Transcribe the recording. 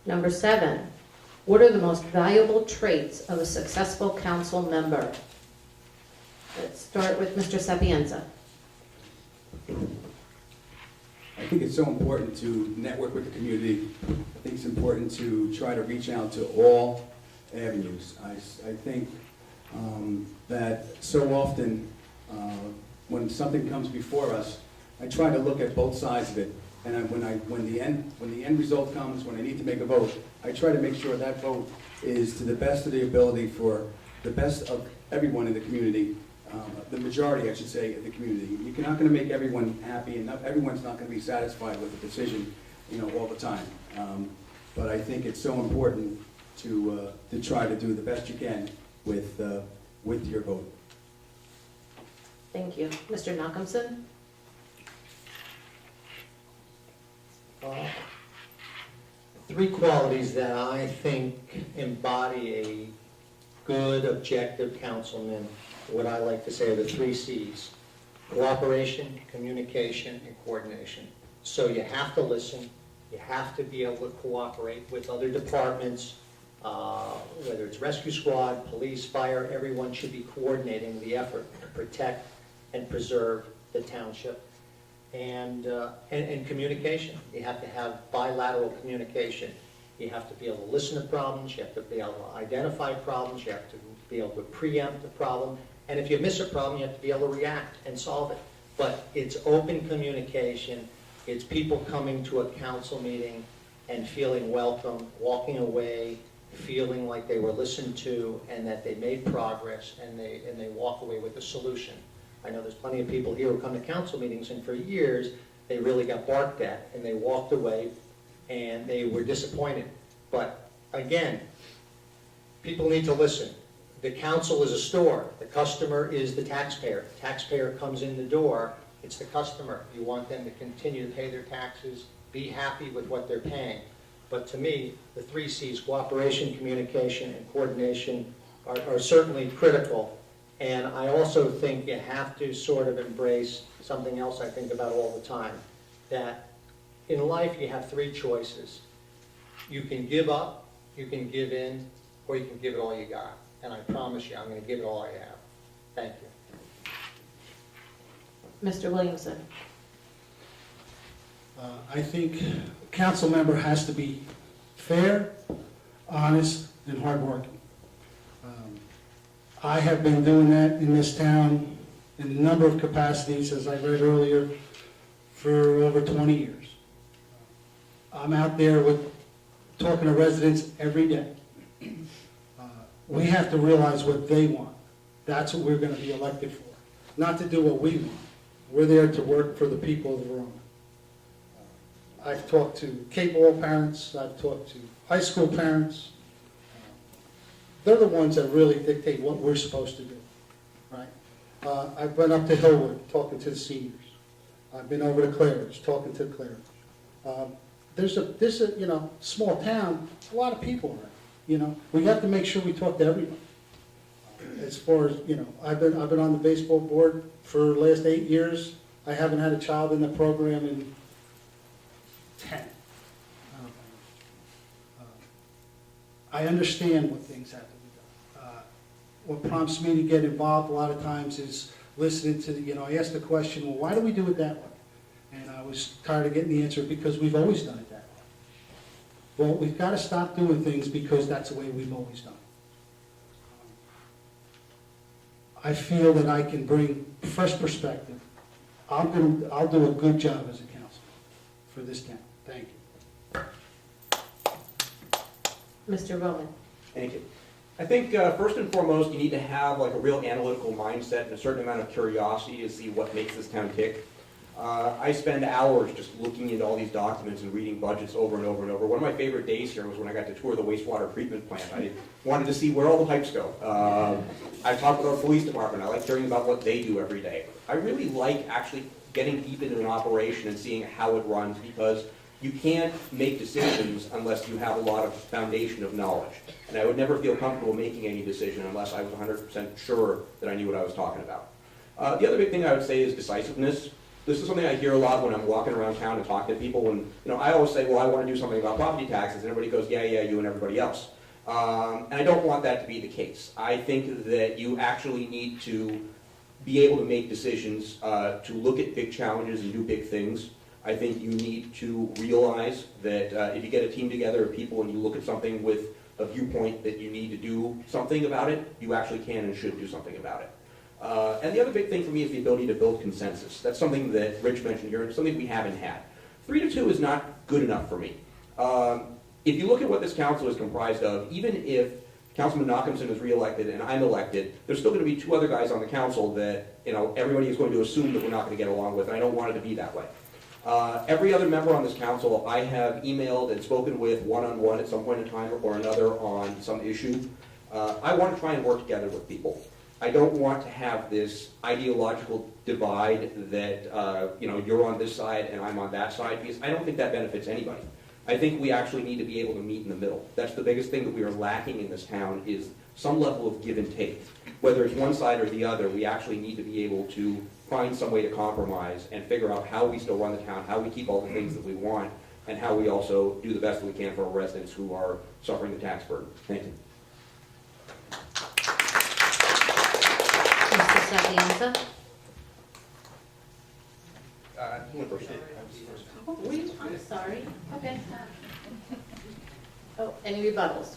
Number 7, what are the most valuable traits of a successful council member? Let's start with Mr. Sapienza. I think it's so important to network with the community. I think it's important to try to reach out to all avenues. I think that so often when something comes before us, I try to look at both sides of it. And when the end result comes, when I need to make a vote, I try to make sure that vote is to the best of the ability for the best of everyone in the community. The majority, I should say, of the community. You're not going to make everyone happy, and everyone's not going to be satisfied with the decision, all the time. But I think it's so important to try to do the best you can with your vote. Thank you. Mr. Nachumson? Three qualities that I think embody a good, objective councilman. What I like to say are the 3 C's: cooperation, communication, and coordination. So you have to listen, you have to be able to cooperate with other departments, whether it's rescue squad, police, fire, everyone should be coordinating the effort to protect and preserve the township. And communication, you have to have bilateral communication. You have to be able to listen to problems, you have to be able to identify problems, you have to be able to preempt the problem, and if you miss a problem, you have to be able to react and solve it. But it's open communication, it's people coming to a council meeting and feeling welcome, walking away, feeling like they were listened to and that they made progress and they walk away with a solution. I know there's plenty of people here who come to council meetings and for years they really got barked at and they walked away and they were disappointed. But again, people need to listen. The council is a store. The customer is the taxpayer. The taxpayer comes in the door. It's the customer. You want them to continue to pay their taxes, be happy with what they're paying. But to me, the 3 C's, cooperation, communication, and coordination, are certainly critical. And I also think you have to sort of embrace something else I think about all the time, that in life you have 3 choices. You can give up, you can give in, or you can give it all you got. And I promise you, I'm going to give it all I have. Thank you. Mr. Williamson? I think a council member has to be fair, honest, and hardworking. I have been doing that in this town in a number of capacities, as I read earlier, for over 20 years. I'm out there talking to residents every day. We have to realize what they want. That's what we're going to be elected for, not to do what we want. We're there to work for the people of Verona. I've talked to K-12 parents, I've talked to high school parents. They're the ones that really dictate what we're supposed to do, right? I've been up to Hillwood talking to the seniors. I've been over to Claridge talking to Claridge. There's a small town, a lot of people around. We have to make sure we talk to everyone. As far as, I've been on the baseball board for the last 8 years. I haven't had a child in the program in 10. I understand what things have to be done. What prompts me to get involved a lot of times is listening to, I asked the question, well, why do we do it that way? And I was tired of getting the answer, because we've always done it that way. Well, we've got to stop doing things because that's the way we've always done it. I feel that I can bring fresh perspective. I'll do a good job as a councilman for this town. Thank you. Mr. Roman? Thank you. I think first and foremost, you need to have like a real analytical mindset and a certain amount of curiosity to see what makes this town tick. I spend hours just looking into all these documents and reading budgets over and over and over. One of my favorite days here was when I got to tour the wastewater treatment plant. I wanted to see where all the pipes go. I talked with our police department. I like hearing about what they do every day. I really like actually getting deep into an operation and seeing how it runs, because you can't make decisions unless you have a lot of foundation of knowledge. And I would never feel comfortable making any decision unless I was 100% sure that I knew what I was talking about. The other big thing I would say is decisiveness. This is something I hear a lot when I'm walking around town and talking to people, and, I always say, well, I want to do something about property taxes, and everybody goes, yeah, you and everybody else. And I don't want that to be the case. I think that you actually need to be able to make decisions, to look at big challenges and do big things. I think you need to realize that if you get a team together of people and you look at something with a viewpoint that you need to do something about it, you actually can and should do something about it. And the other big thing for me is the ability to build consensus. That's something that Rich mentioned here, and something we haven't had. 3-2 is not good enough for me. If you look at what this council is comprised of, even if Councilman Knockinson is reelected and I'm elected, there's still going to be 2 other guys on the council that everybody is going to assume that we're not going to get along with, and I don't want it to be that way. Every other member on this council, I have emailed and spoken with one-on-one at some point in time or another on some issue. I want to try and work together with people. I don't want to have this ideological divide that you're on this side and I'm on that side, because I don't think that benefits anybody. I think we actually need to be able to meet in the middle. That's the biggest thing that we are lacking in this town, is some level of give and take. Whether it's one side or the other, we actually need to be able to find some way to compromise and figure out how we still run the town, how we keep all the things that we want, and how we also do the best that we can for our residents who are suffering the tax burden. Thank you. Mr. Sapienza? I'm sorry. Okay. Oh, any rebuttals?